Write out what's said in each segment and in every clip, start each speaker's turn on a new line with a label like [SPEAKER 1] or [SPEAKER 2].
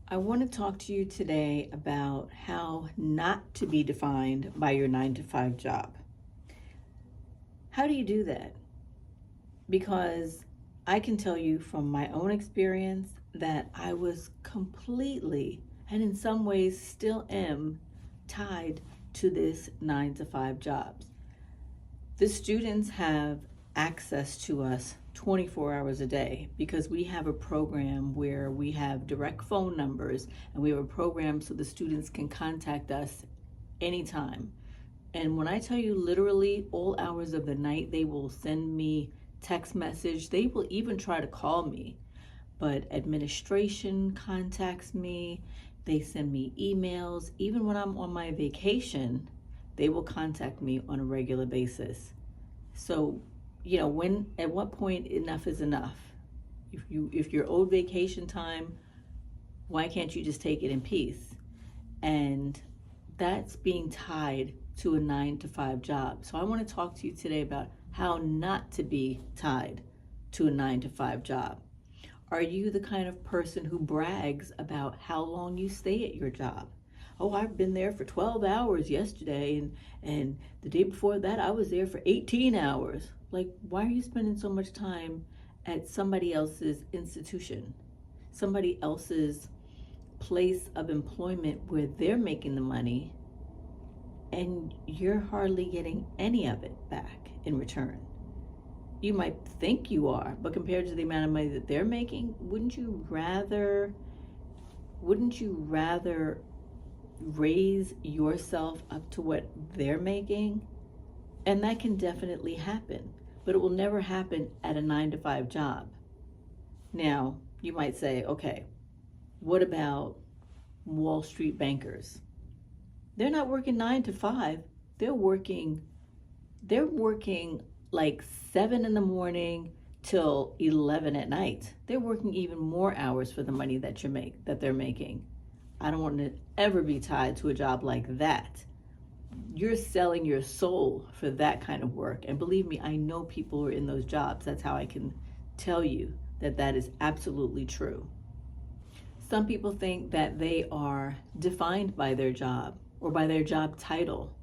[SPEAKER 1] I want to talk to you today about how not to be defined by your 9 to 5 job. How do you do that? Because I can tell you from my own experience that I was completely, and in some ways still am, tied to this 9 to 5 jobs. The students have access to us 24 hours a day because we have a program where we have direct phone numbers, and we have a program so the students can contact us anytime. And when I tell you literally all hours of the night, they will send me text message. They will even try to call me. But administration contacts me. They send me emails. Even when I'm on my vacation, they will contact me on a regular basis. So, at what point enough is enough? If you're owed vacation time, why can't you just take it in peace? And that's being tied to a 9 to 5 job. So I want to talk to you today about how not to be tied to a 9 to 5 job. Are you the kind of person who brags about how long you stay at your job? Oh, I've been there for 12 hours yesterday, and the day before that I was there for 18 hours. Like, why are you spending so much time at somebody else's institution, somebody else's place of employment where they're making the money and you're hardly getting any of it back in return? You might think you are, but compared to the amount of money that they're making, wouldn't you rather raise yourself up to what they're making? And that can definitely happen, but it will never happen at a 9 to 5 job. Now, you might say, okay, what about Wall Street bankers? They're not working 9 to 5. They're working like 7 in the morning till 11 at night. They're working even more hours for the money that they're making. I don't want to ever be tied to a job like that. You're selling your soul for that kind of work. And believe me, I know people who are in those jobs. That's how I can tell you that that is absolutely true. Some people think that they are defined by their job or by their job title.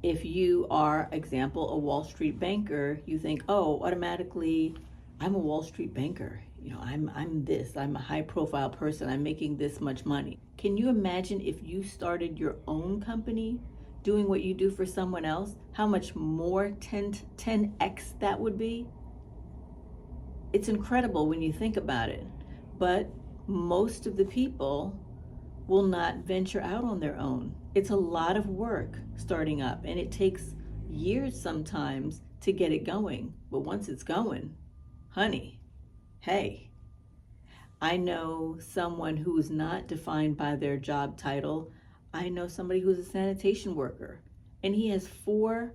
[SPEAKER 1] If you are, example, a Wall Street banker, you think, oh, automatically, I'm a Wall Street banker. I'm a high profile person. I'm making this much money. Can you imagine if you started your own company doing what you do for someone else, how much more 10x that would be? It's incredible when you think about it. But most of the people will not venture out on their own. It's a lot of work starting up, and it takes years sometimes to get it going. But once it's going, honey, hey, I know someone who's not defined by their job title. I know somebody who's a sanitation worker, and he has 4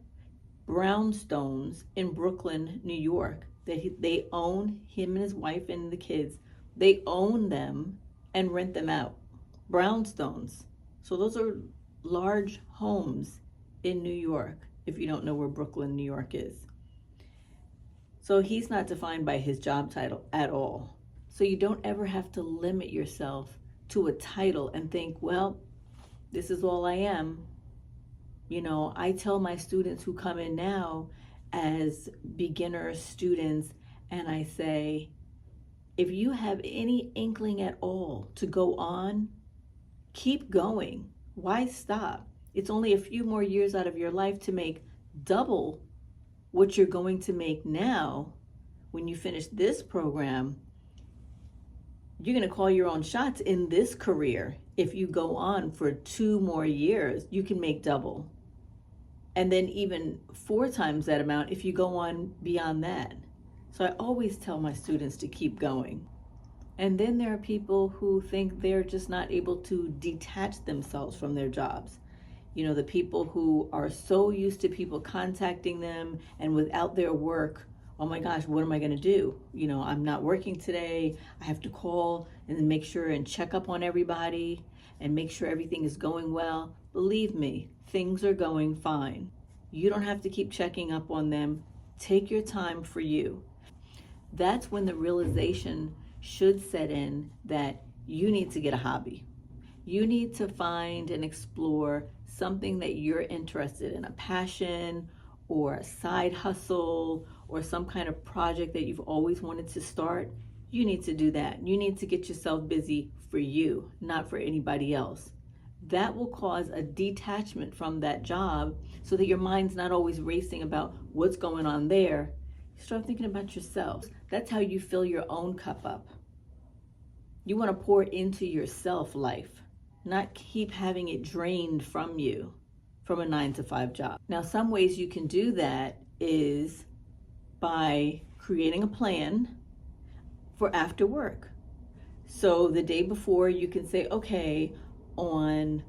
[SPEAKER 1] brownstones in Brooklyn, New York, that they own, him and his wife and the kids. They own them and rent them out. Brownstones. So those are large homes in New York, if you don't know where Brooklyn, New York is. So he's not defined by his job title at all. So you don't ever have to limit yourself to a title and think, well, this is all I am. I tell my students who come in now as beginner students, and I say, if you have any inkling at all to go on, keep going. Why stop? It's only a few more years out of your life to make double what you're going to make now. When you finish this program, you're going to call your own shots in this career. If you go on for 2 more years, you can make double. And then even 4 times that amount if you go on beyond that. So I always tell my students to keep going. And then there are people who think they're just not able to detach themselves from their jobs. The people who are so used to people contacting them, and without their work, oh my gosh, what am I going to do? I'm not working today. I have to call and then make sure and check up on everybody and make sure everything is going well. Believe me, things are going fine. You don't have to keep checking up on them. Take your time for you. That's when the realization should set in that You need to get a hobby. You need to find and explore something that you're interested in, a passion or a side hustle or some kind of project that you've always wanted to start. You need to do that. You need to get yourself busy for you, not for anybody else. That will cause a detachment from that job so that your mind's not always racing about what's going on there. You start thinking about yourself. That's how you fill your own cup up. You want to pour into yourself life, not keep having it drained from you from a 9 to 5 job. Now, some ways you can do that is by creating a plan for after work. So the day before, you can say, okay, on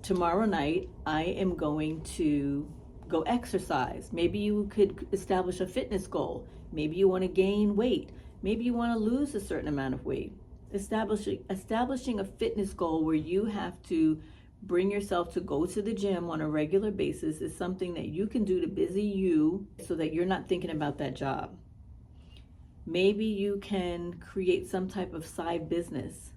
[SPEAKER 1] tomorrow night, I am going to go exercise. Maybe you could establish a fitness goal. Maybe you want to gain weight. Maybe you want to lose a certain amount of weight. Establishing a fitness goal where you have to bring yourself to go to the gym on a regular basis is something that you can do to busy you so that you're not thinking about that job. Maybe you can create some type of side business.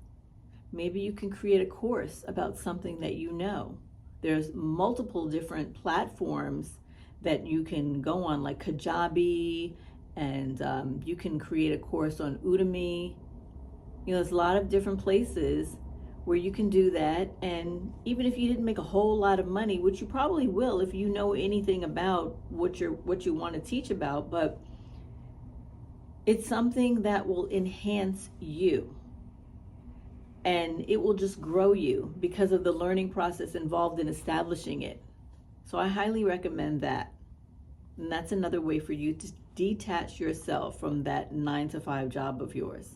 [SPEAKER 1] Maybe you can create a course about something that you know. There's multiple different platforms that you can go on, like Kajabi, and you can create a course on Udemy. There's a lot of different places where you can do that. And even if you didn't make a whole lot of money, which you probably will if you know anything about what you want to teach about, but it's something that will enhance you. And it will just grow you because of the learning process involved in establishing it. So I highly recommend that. And that's another way for you to detach yourself from that 9 to 5 job of yours.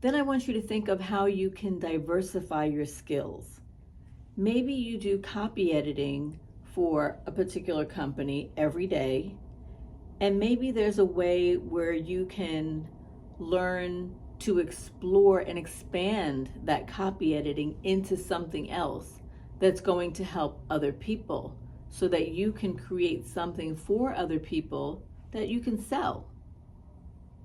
[SPEAKER 1] Then I want you to think of how you can diversify your skills. Maybe you do copy editing for a particular company every day, and maybe there's a way where you can learn to explore and expand that copy editing into something else that's going to help other people so that you can create something for other people that you can sell.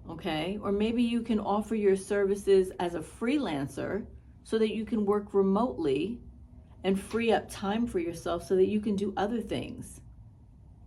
[SPEAKER 1] Okay? Or maybe you can offer your services as a freelancer so that you can work remotely and free up time for yourself so that you can do other things.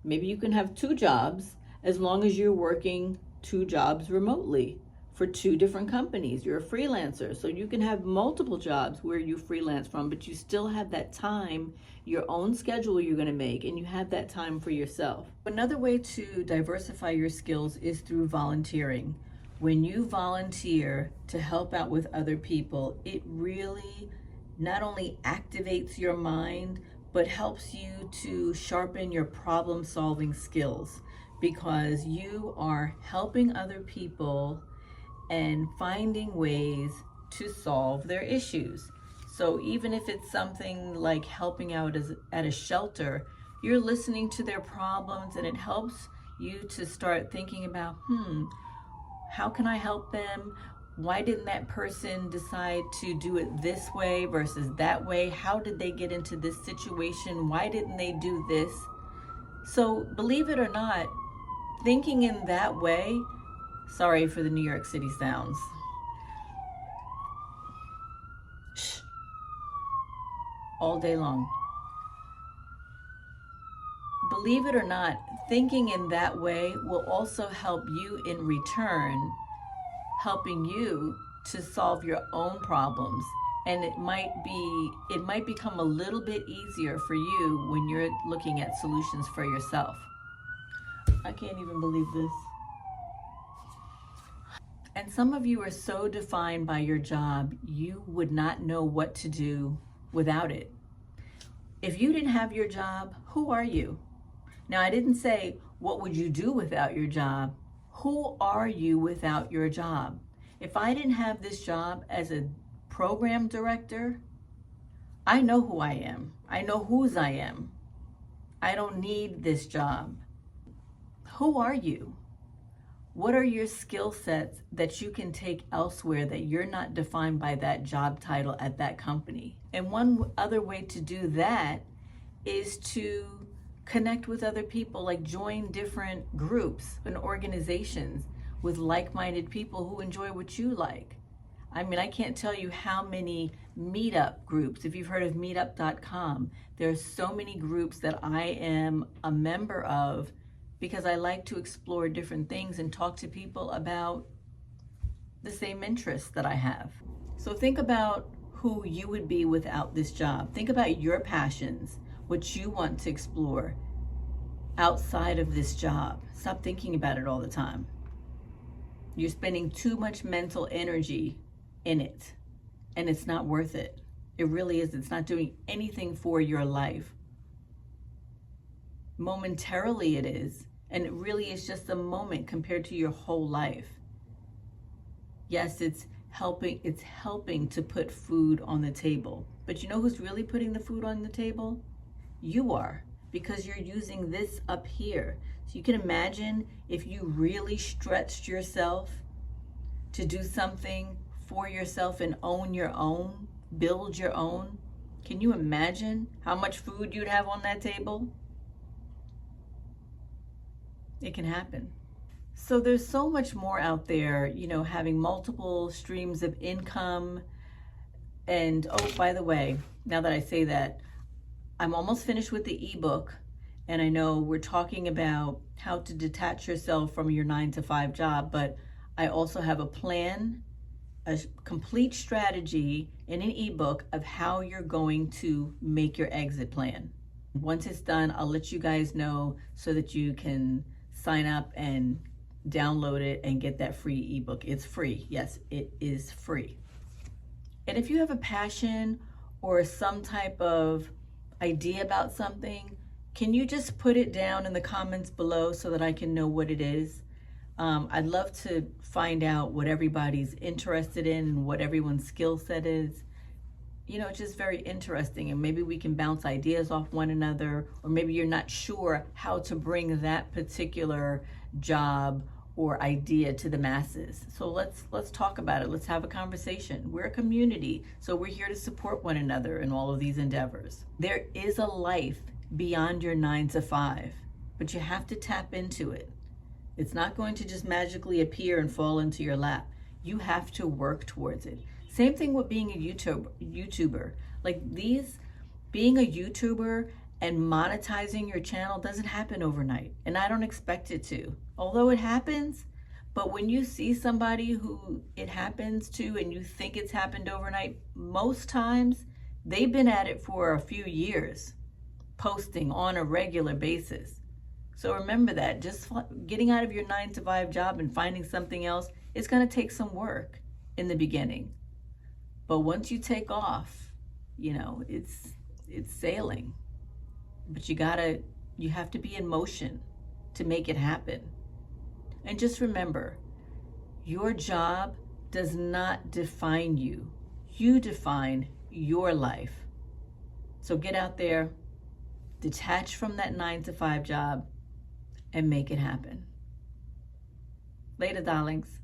[SPEAKER 1] Maybe you can have 2 jobs as long as you're working 2 jobs remotely for 2 different companies. You're a freelancer, so you can have multiple jobs where you freelance from, but you still have that time, your own schedule you're going to make, and you have that time for yourself. Another way to diversify your skills is through volunteering. When you volunteer to help out with other people, it really not only activates your mind, but helps you to sharpen your problem-solving skills because you are helping other people and finding ways to solve their issues. So even if it's something like helping out at a shelter, you're listening to their problems and it helps you to start thinking about, how can I help them? Why didn't that person decide to do it this way versus that way? How did they get into this situation? Why didn't they do this? So believe it or not, thinking in that way, sorry for the New York City sounds. Shh. All day long. Believe it or not, thinking in that way will also help you in return, helping you to solve your own problems. And it might become a little bit easier for you when you're looking at solutions for yourself. I can't even believe this. And some of you are so defined by your job, you would not know what to do without it. If you didn't have your job, who are you? Now, I didn't say, what would you do without your job? Who are you without your job? If I didn't have this job as a program director, I know who I am. I know whose I am. I don't need this job. Who are you? What are your skill sets that you can take elsewhere that you're not defined by that job title at that company? And one other way to do that is to connect with other people, like join different groups and organizations with like-minded people who enjoy what you like. I mean, I can't tell you how many meetup groups, if you've heard of meetup.com, there's so many groups that I am a member of because I like to explore different things and talk to people about the same interests that I have. So think about who you would be without this job. Think about your passions, what you want to explore outside of this job. Stop thinking about it all the time. You're spending too much mental energy in it, and it's not worth it. It really is. It's not doing anything for your life. Momentarily it is, and it really is just a moment compared to your whole life. Yes, it's helping to put food on the table. But you know who's really putting the food on the table? You are, because you're using this up here. So you can imagine if you really stretched yourself to do something for yourself and own your own, build your own. Can you imagine how much food you'd have on that table? It can happen. So there's so much more out there, having multiple streams of income. And oh, by the way, now that I say that, I'm almost finished with the ebook. And I know we're talking about how to detach yourself from your 9-to-5 job, but I also have a plan, a complete strategy in an ebook of how you're going to make your exit plan. Once it's done, I'll let you guys know so that you can sign up and download it and get that free ebook. It's free. Yes, it is free. And if you have a passion or some type of idea about something, can you just put it down in the comments below so that I can know what it is? I'd love to find out what everybody's interested in and what everyone's skill set is. It's just very interesting, and maybe we can bounce ideas off one another, or maybe you're not sure how to bring that particular job or idea to the masses. So let's talk about it. Let's have a conversation. We're a community, so we're here to support one another in all of these endeavors. There is a life beyond your 9-to-5, but you have to tap into it. It's not going to just magically appear and fall into your lap. You have to work towards it. Same thing with being a YouTuber. Being a YouTuber and monetizing your channel doesn't happen overnight, and I don't expect it to. Although it happens, but when you see somebody who it happens to and you think it's happened overnight, most times they've been at it for a few years, posting on a regular basis. So remember that, just getting out of your 9-to-5 job and finding something else, it's gonna take some work in the beginning. But once you take off, it's sailing. But you have to be in motion to make it happen. And just remember, your job does not define you. You define your life. So get out there, detach from that 9-to-5 job, and make it happen. Later, darlings.